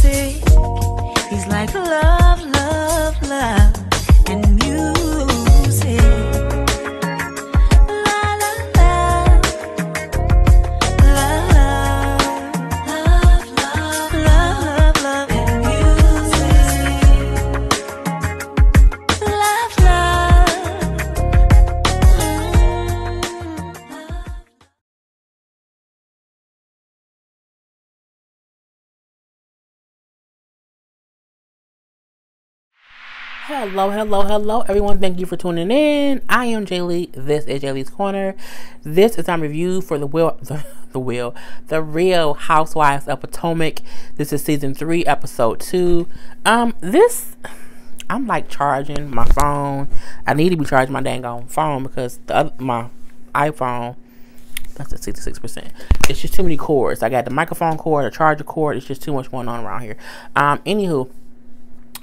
music. He's like love, love, love, and music. La la la, love, love, love, love, love, and music. Love, love. Hello, everyone. Thank you for tuning in. I am Jaylee. This is Jaylee's Corner. This is my review for the Real Housewives of Potomac. This is season 3, episode 2. I'm like charging my phone. I need to be charging my dang on phone because my iPhone, that's at 66%. It's just too many cords. I got the microphone cord, the charger cord. It's just too much going on around here. Anywho.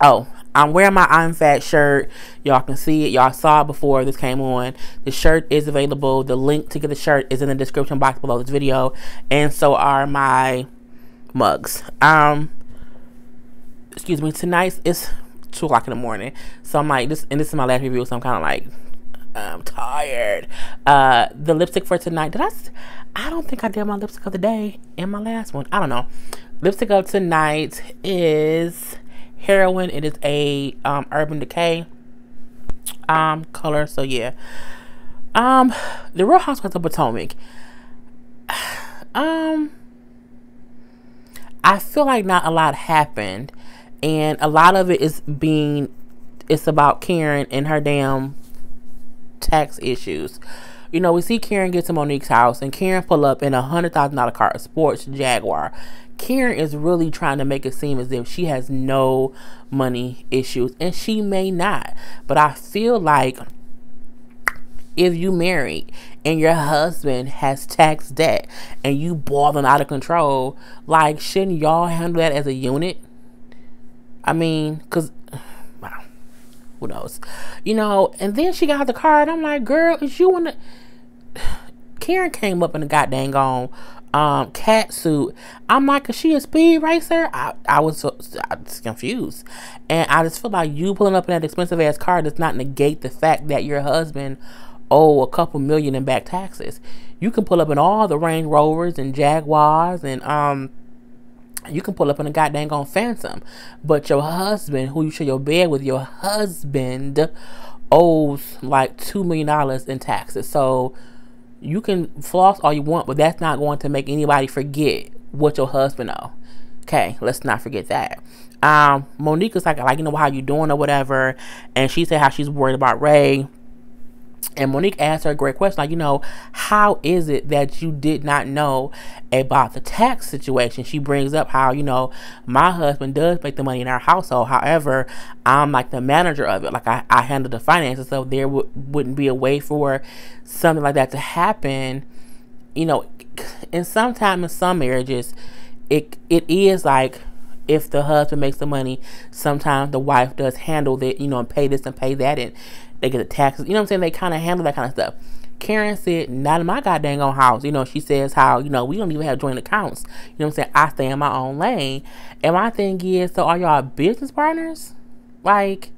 Oh, I'm wearing my I'm F.A.T shirt. Y'all can see it. Y'all saw it before this came on. The shirt is available. The link to get the shirt is in the description box below this video. And so are my mugs. Excuse me. Tonight it's 2 o'clock in the morning. So I'm like, this is my last review. So I'm kind of like, I'm tired. The lipstick for tonight. I don't think I did my lipstick of the day in my last one. I don't know. Lipstick of tonight is Heroin. It is a Urban Decay color. So yeah, the Real Housewives of Potomac. I feel like not a lot happened, and a lot of it it's about Karen and her damn tax issues. You know, we see Karen get to Monique's house, and Karen pull up in a $100,000 car, a sports Jaguar. Karen is really trying to make it seem as if she has no money issues, and she may not. But I feel like if you married and your husband has tax debt and you balling out of control, like, shouldn't y'all handle that as a unit? I mean, because, wow, who knows? You know, and then she got out the car, and I'm like, girl, is you want to... Karen came up in a goddamn cat suit. I'm like, is she a speed racer? I was confused. And I just feel like you pulling up in that expensive ass car does not negate the fact that your husband owe a couple million in back taxes. You can pull up in all the Range Rovers and Jaguars, and you can pull up in a goddamn Phantom, but your husband, who you share your bed with, your husband owes like $2 million in taxes. So you can floss all you want, but that's not going to make anybody forget what your husband owe. Okay, let's not forget that. Monique was like, you know, how you doing or whatever, and she said how she's worried about Ray. And Monique asked her a great question, like, you know, how is it that you did not know about the tax situation? She brings up how, you know, my husband does make the money in our household. However, I'm like the manager of it. Like, I handle the finances, so there wouldn't be a way for something like that to happen. You know, and sometimes in some marriages, it is like, if the husband makes the money, sometimes the wife does handle that, you know, and pay this and pay that, and they get the taxes. You know what I'm saying? They kind of handle that kind of stuff. Karen said, not in my goddamn own house. You know, she says how, you know, we don't even have joint accounts. You know what I'm saying? I stay in my own lane. And my thing is, so are y'all business partners? Like,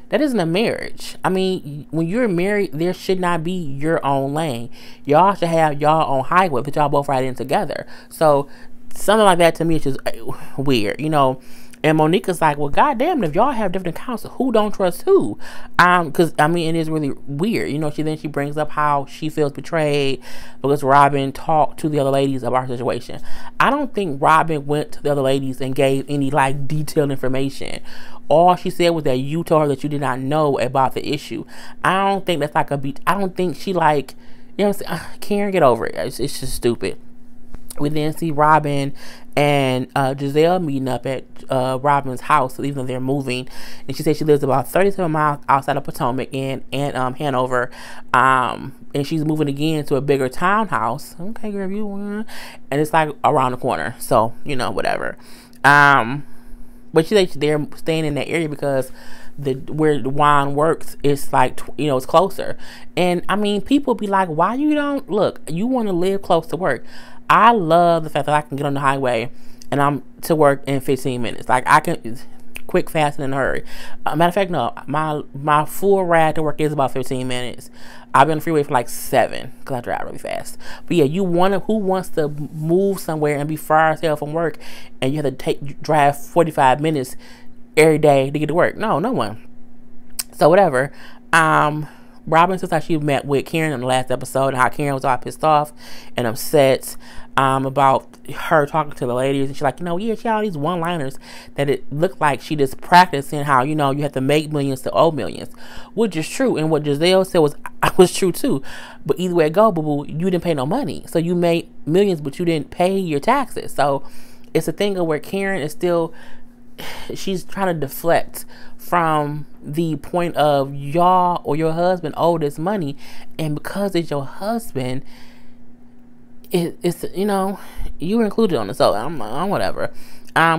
that isn't a marriage. I mean, when you're married, there should not be your own lane. Y'all should have y'all own highway, but y'all both ride in together. So something like that to me is just weird, you know. And Monica's like, well, goddamn, if y'all have different accounts, who don't trust who? Because, I mean, it is really weird. You know, she brings up how she feels betrayed because Robin talked to the other ladies about her situation. I don't think Robin went to the other ladies and gave any, like, detailed information. All she said was that you told her that you did not know about the issue. I don't think that's like I don't think she, like, you know what I'm saying? Karen, get over it. It's just stupid. We then see Robin and Giselle meeting up at Robin's house, even though they're moving. And she said she lives about 37 miles outside of Potomac and Hanover. And she's moving again to a bigger townhouse. Okay, girl, you want? And it's like around the corner. So, you know, whatever. But she said they're staying in that area because where the wine works, it's like, you know, it's closer. And I mean, people be like, why you don't look, you want to live close to work. I love the fact that I can get on the highway and I'm to work in 15 minutes. Like, I can quick, fast, and in a hurry. Matter of fact, no, my full ride to work is about 15 minutes. I've been on the freeway for like 7 because I drive really fast. But yeah, who wants to move somewhere and be far as hell from work, and you have to drive 45 minutes every day to get to work? No one. So whatever. Robin says how she met with Karen in the last episode, and how Karen was all pissed off and upset about her talking to the ladies, and she's like, yeah, she had all these one-liners that it looked like she just practicing how, you have to make millions to owe millions, which is true, and what Giselle said was true too. But either way it go, boo-boo, you didn't pay no money, so you made millions, but you didn't pay your taxes. So it's a thing of where Karen is still, she's trying to deflect from the point of y'all or your husband owe this money, and because it's your husband, it's you're included on it. So I'm whatever.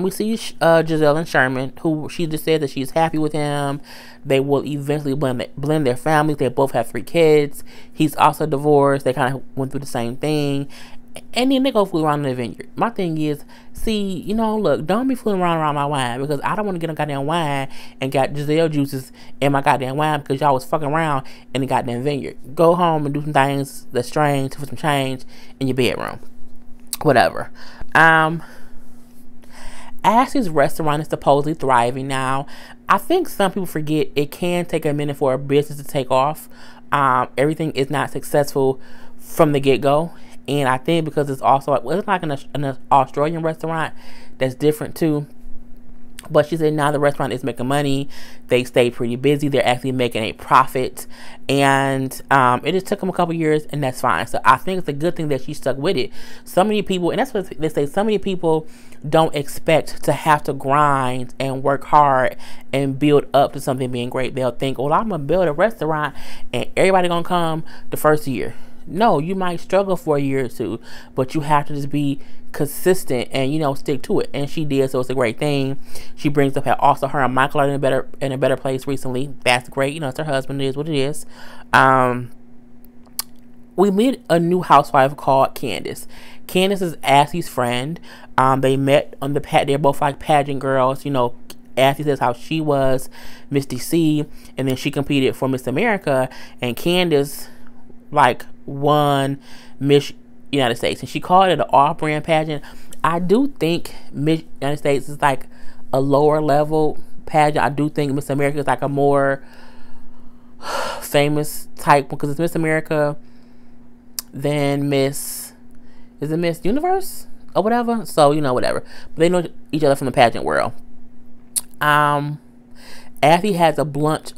We see Giselle and Sherman, who she just said that she's happy with him. They will eventually blend their families. They both have 3 kids. He's also divorced. They kind of went through the same thing. And then they go fool around in the vineyard. My thing is, see, look, don't be fooling around my wine, because I don't want to get a goddamn wine and got Giselle juices in my goddamn wine because y'all was fucking around in the goddamn vineyard. Go home and do some things that's strange for some change in your bedroom. Whatever. Ashley's restaurant is supposedly thriving now. I think some people forget it can take a minute for a business to take off. Everything is not successful from the get-go. And I think because it's also it's like an Australian restaurant that's different too. But she said now the restaurant is making money. They stay pretty busy. They're actually making a profit. And it just took them a couple years, and that's fine. So I think it's a good thing that she stuck with it. So many people, and that's what they say, so many people don't expect to have to grind and work hard and build up to something being great. They'll think, well, I'm going to build a restaurant and everybody going to come the first year. No, you might struggle for a year or two, but you have to just be consistent and stick to it. And she did, so it's a great thing. She brings up how also her and Michael are in a better place recently. That's great. It's her husband. It is what it is. We meet a new housewife called Candace. Candace is Assie's friend. They met on the they're both like pageant girls. Assie says how she was Miss DC, and then she competed for Miss America, and Candace won Miss United States, and she called it an off-brand pageant. I do think Miss United States is like a lower level pageant. I do think Miss America is like a more famous type, because it's Miss America, then Miss Universe or whatever. So whatever, but they know each other from the pageant world. Ashley has a bliss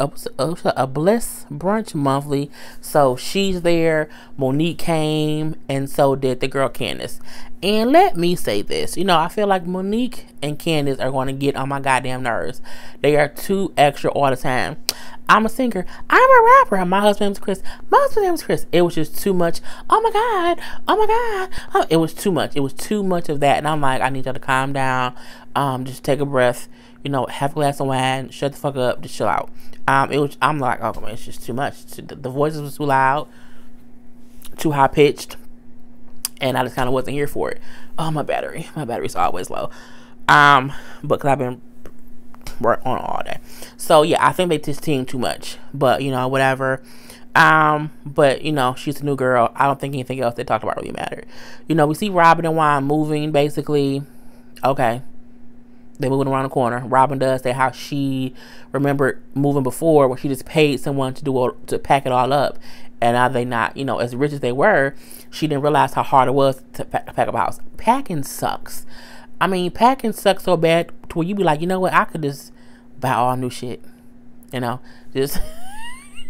brunch monthly, so she's there. Monique came, and so did the girl Candace. And let me say this, I feel like Monique and Candace are going to get on my goddamn nerves. They are too extra all the time. I'm a singer. I'm a rapper. My husband's Chris. My husband's name is Chris. It was just too much. Oh my God. Oh my God. Oh, it was too much. It was too much of that. And I'm like, I need y'all to calm down. Just take a breath. Have a glass of wine. Shut the fuck up. Just chill out. I'm like, oh man, it's just too much. The voices was too loud, too high pitched, and I just kind of wasn't here for it. Oh, my battery's always low. But because I've been working on all day. So yeah, I think they just team too much. But whatever. But she's a new girl. I don't think anything else they talked about really mattered. We see Robin and Juan moving basically. Okay. They're moving around the corner. Robin does say how she remembered moving before, where she just paid someone to pack it all up, and now they not, as rich as they were, she didn't realize how hard it was to pack up a house. Packing sucks. I mean, packing sucks so bad to where you be like, you know what? I could just buy all new shit. Just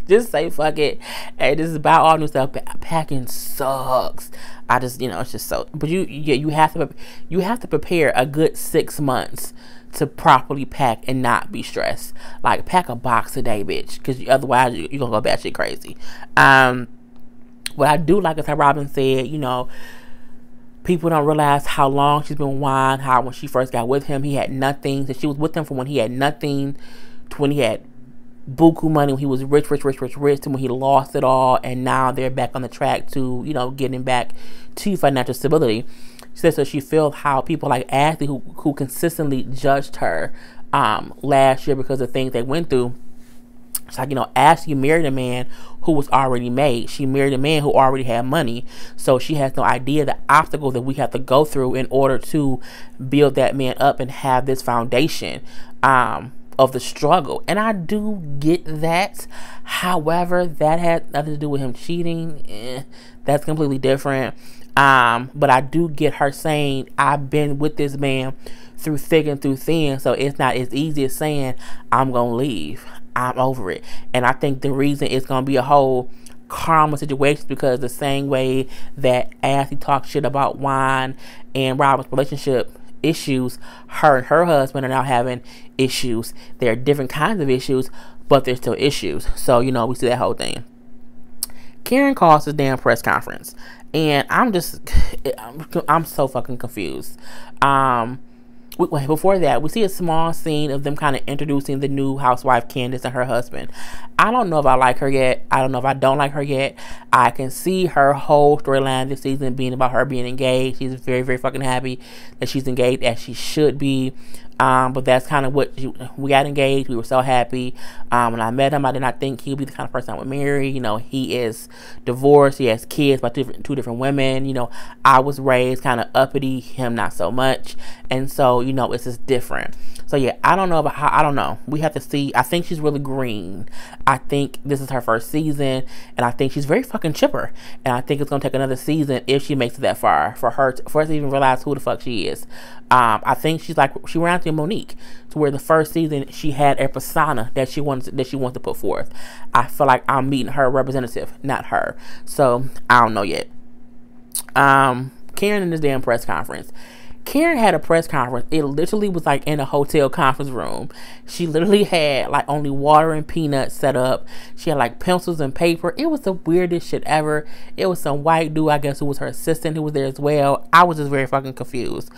just say fuck it and just buy all new stuff. Packing sucks. I just, it's just so. But you have to prepare a good 6 months to properly pack and not be stressed. Like, pack a box a day, bitch, because otherwise you're gonna go batshit crazy. What I do like is how Robin said, people don't realize how long she's been wine. How when she first got with him, he had nothing. So she was with him from when he had nothing to when he had buku money, when he was rich, and when he lost it all, and now they're back on the track to, getting back to financial stability. She said so she feels how people like Ashley who consistently judged her last year because of things they went through. It's like, Ashley married a man who was already made. She married a man who already had money. So she has no idea the obstacles that we have to go through in order to build that man up and have this foundation of the struggle. And I do get that. However, that had nothing to do with him cheating. That's completely different. But I do get her saying, I've been with this man through thick and through thin. So it's not as easy as saying, I'm going to leave. I'm over it. And I think the reason it's going to be a whole karma situation because the same way that Ashley talks shit about Juan and Robin's relationship issues, her and her husband are now having issues. There are different kinds of issues, but there's still issues. So, we see that whole thing. Karen calls this damn press conference. And I'm so fucking confused. Before that, we see a small scene of them kind of introducing the new housewife, Candace, and her husband. I don't know if I like her yet. I don't know if I don't like her yet. I can see her whole storyline this season being about her being engaged. She's very, very fucking happy that she's engaged, as she should be. But that's kind of we got engaged. We were so happy. When I met him, I did not think he would be the kind of person I would marry. He is divorced. He has kids by two different women. I was raised kind of uppity. Him, not so much. And so, it's just different. So, yeah, I don't know about how, I don't know. We have to see. I think she's really green. I think this is her first season. And I think she's very fucking chipper. And I think it's going to take another season if she makes it that far for us to even realize who the fuck she is. I think she ran to Monique, to where the first season she had a persona that she wants to put forth. I feel like I'm meeting her representative, not her. So I don't know yet. Karen in this damn press conference. Karen had a press conference. It literally was like in a hotel conference room. She literally had like only water and peanuts set up. She had like pencils and paper. It was the weirdest shit ever. It was some white dude, I guess, who was her assistant, who was there as well. I was just very fucking confused.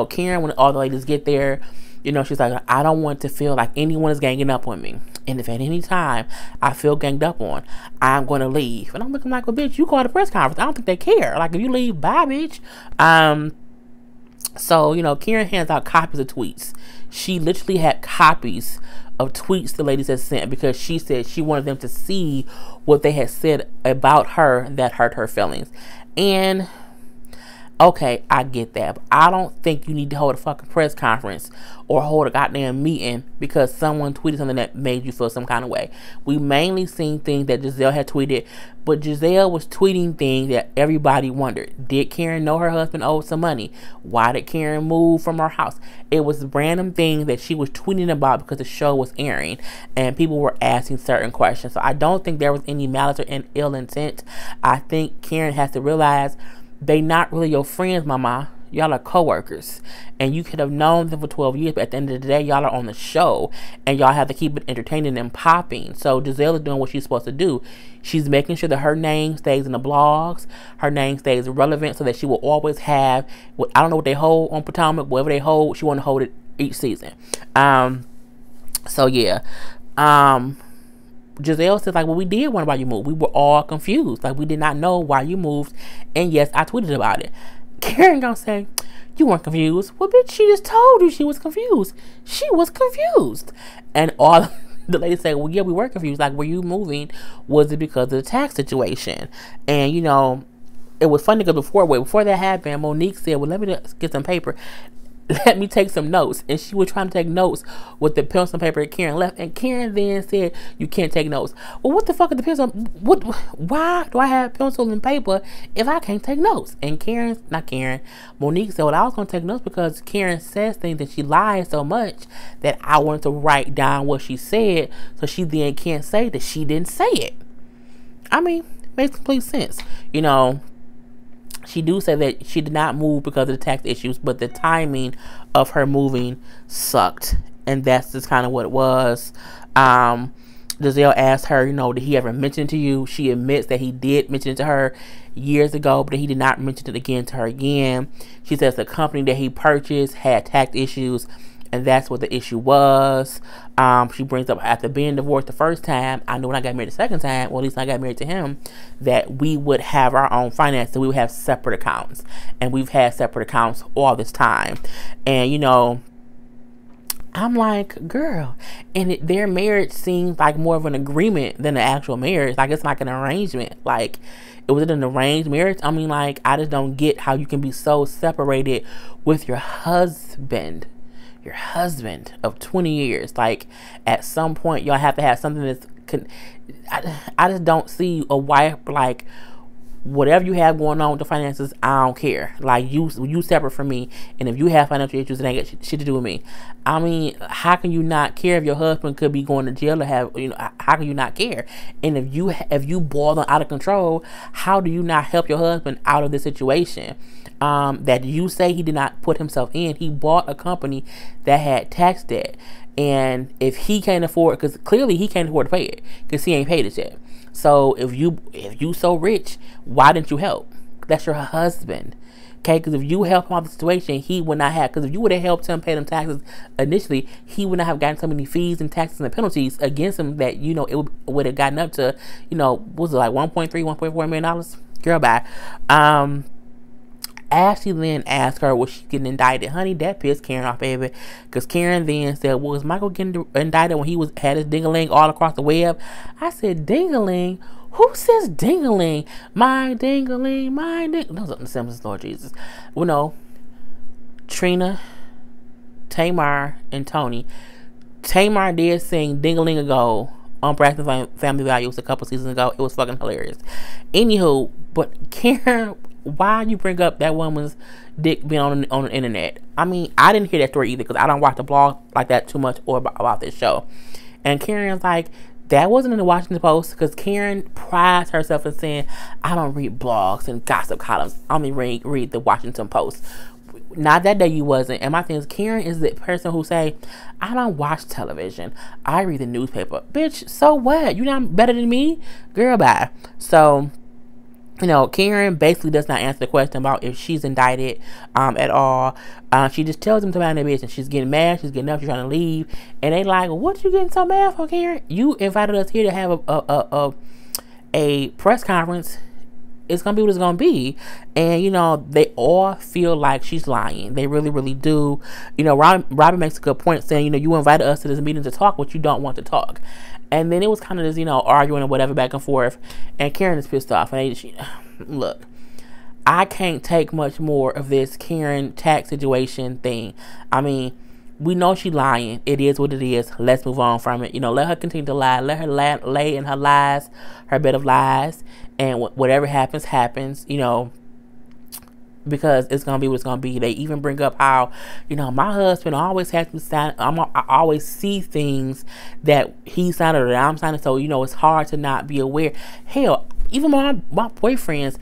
Karen, when all the ladies get there, she's like, I don't want to feel like anyone is ganging up on me. And if at any time I feel ganged up on, I'm going to leave. And I'm looking like, well, bitch, you called a press conference. I don't think they care. Like, if you leave, bye, bitch. So, Karen hands out copies of tweets. She literally had copies of tweets the ladies had sent because she said she wanted them to see what they had said about her that hurt her feelings. And okay, I get that, but I don't think you need to hold a fucking press conference or hold a goddamn meeting because someone tweeted something that made you feel some kind of way. We mainly seen things that Giselle had tweeted, but Giselle was tweeting things that everybody wondered. Did Karen know her husband owed some money? Why did Karen move from her house? It was random things that she was tweeting about because the show was airing and people were asking certain questions. So I don't think there was any malice or ill intent. I think Karen has to realize they not really your friends, mama. Y'all are co-workers. And you could have known them for 12 years, but at the end of the day, y'all are on the show. And y'all have to keep it entertaining and popping. So Giselle is doing what she's supposed to do. She's making sure that her name stays in the blogs. Her name stays relevant so that she will always have, I don't know what they hold on Potomac, whatever they hold, she want to hold it each season. So yeah. Giselle says, like, well, we did wonder why you moved. We were all confused. Like, we did not know why you moved. And yes, I tweeted about it. Karen gonna say, you weren't confused. Well, bitch, she just told you she was confused. She was confused. And all the ladies say, well, yeah, we were confused. Like, were you moving? Was it because of the tax situation? And, it was funny because before that happened, Monique said, well, let me just get some paper. Let me take some notes. And she was trying to take notes with the pencil and paper that Karen left. And Karen then said, you can't take notes. Well, what the fuck is the pencil? Why do I have pencil and paper if I can't take notes? And Monique said, well, I was going to take notes because Karen says things that she lies so much that I wanted to write down what she said so she then can't say that she didn't say it. I mean, makes complete sense. She do say that she did not move because of the tax issues, but the timing of her moving sucked. And that's just kind of what it was. Giselle asked her, did he ever mention it to you? She admits that he did mention it to her years ago, but he did not mention it again to her again. She says the company that he purchased had tax issues, and that's what the issue was. She brings up after being divorced the first time, I knew when I got married the second time, well, at least I got married to him, that we would have our own finances. We would have separate accounts, and we've had separate accounts all this time. And you know, I'm like, girl, and their marriage seems like more of an agreement than an actual marriage. Like, it's like an arrangement. Like, it was an arranged marriage. I mean, like, I just don't get how you can be so separated with your husband of 20 years. Like, at some point, y'all have to have something that's, I just don't see a wife, like, whatever you have going on with the finances, I don't care. Like, you separate from me, and if you have financial issues, it ain't got shit to do with me. I mean, how can you not care if your husband could be going to jail or have, you know, how can you not care? And if you boil them out of control, how do you not help your husband out of this situation that you say he did not put himself in? He bought a company that had tax debt, and if he can't afford, because clearly he can't afford to pay it, because he ain't paid it yet. So if you so rich, why didn't you help? That's your husband. Okay, because if you help him out of the situation, he would not have, because if you would have helped him pay them taxes initially, he would not have gotten so many fees and taxes and penalties against him that, you know, it would have gotten up to, you know, what was it, like $1.4 million? Girl, bye. Ashley then asked her, was she getting indicted? Honey, that pissed Karen off, baby. Because Karen then said, well, was Michael getting indicted when he had his ding-a-ling all across the web? I said, ding-a-ling? Who says ding-a-ling? My ding-a-ling, my ding. Those are the Simpsons, Lord Jesus. Well, no. Trina, Tamar, and Tony. Tamar did sing ding-a-ling ago on Practicing Family Values a couple seasons ago. It was fucking hilarious. Anywho, but Karen, why you bring up that woman's dick being on the internet? I mean, I didn't hear that story either, because I don't watch the blog like that too much or about this show. And Karen's like, that wasn't in the Washington Post, because Karen prides herself in saying, I don't read blogs and gossip columns. I only read the Washington Post. Not that day you wasn't. And my thing is, Karen is the person who say, I don't watch television, I read the newspaper. Bitch, so what? You not better than me? Girl, bye. So, you know, Karen basically does not answer the question about if she's indicted at all. She just tells them to mind their business. She's getting mad. She's getting up. She's trying to leave. And they like, what you getting so mad for, Karen? You invited us here to have a press conference. It's going to be what it's going to be. And, you know, they all feel like she's lying. They really, really do. You know, Robin makes a good point saying, you know, you invited us to this meeting to talk, but you don't want to talk. And then it was kind of this, you know, arguing or whatever back and forth. And Karen is pissed off. And look, I can't take much more of this Karen tax situation thing. I mean, we know she's lying. It is what it is. Let's move on from it. You know, let her continue to lie. Let her lay in her lies, her bed of lies. And whatever happens, happens, you know, because it's going to be what it's going to be. They even bring up how, you know, my husband always has to sign. I always see things that he signed or that I'm signing. So, you know, it's hard to not be aware. Hell, even my boyfriends,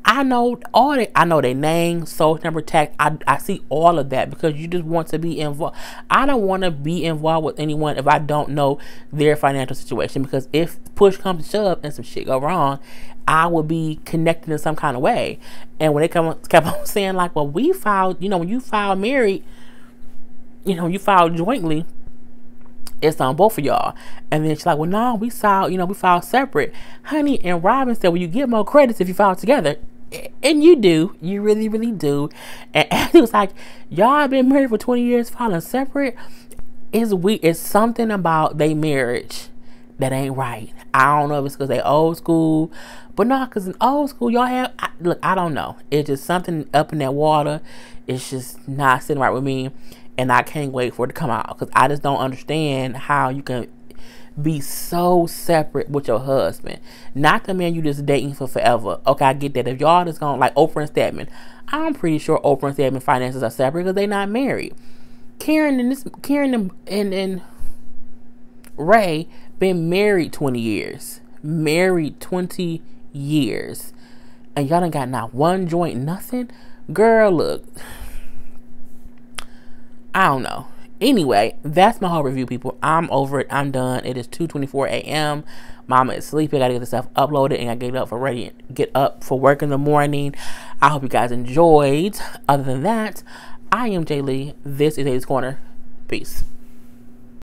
I know all that. I know their name, social number, tax. I see all of that because you just want to be involved. I don't want to be involved with anyone if I don't know their financial situation, because if push comes to shove and some shit go wrong, I would be connected in some kind of way. And when they kept on saying like, well, we filed, you know, when you file married, you know, you file jointly, it's on both of y'all. And then she's like, well, no, we filed separate. Honey, and Robin said, well, you get more credits if you file together. And you do. You really, really do. And Ashley was like, y'all been married for 20 years, filing separate. It's something about their marriage that ain't right. I don't know if it's because they old school. But no, because in old school, y'all have... Look, I don't know. It's just something up in that water. It's just not sitting right with me. And I can't wait for it to come out. Because I just don't understand how you can be so separate with your husband. Not the man you just dating for forever. Okay, I get that. If y'all just gonna... Like Oprah and Stedman. I'm pretty sure Oprah and Stedman finances are separate because they're not married. Karen and Ray been married 20 years. Married 20 years. And y'all done got not one joint, nothing? Girl, look. I don't know. Anyway, that's my whole review, people. I'm over it. I'm done. It is 2:24 a.m. Mama is sleeping. I gotta get this stuff uploaded and I get up for work in the morning. I hope you guys enjoyed. Other than that, I am Jay Lee. This is Jay's Corner. Peace.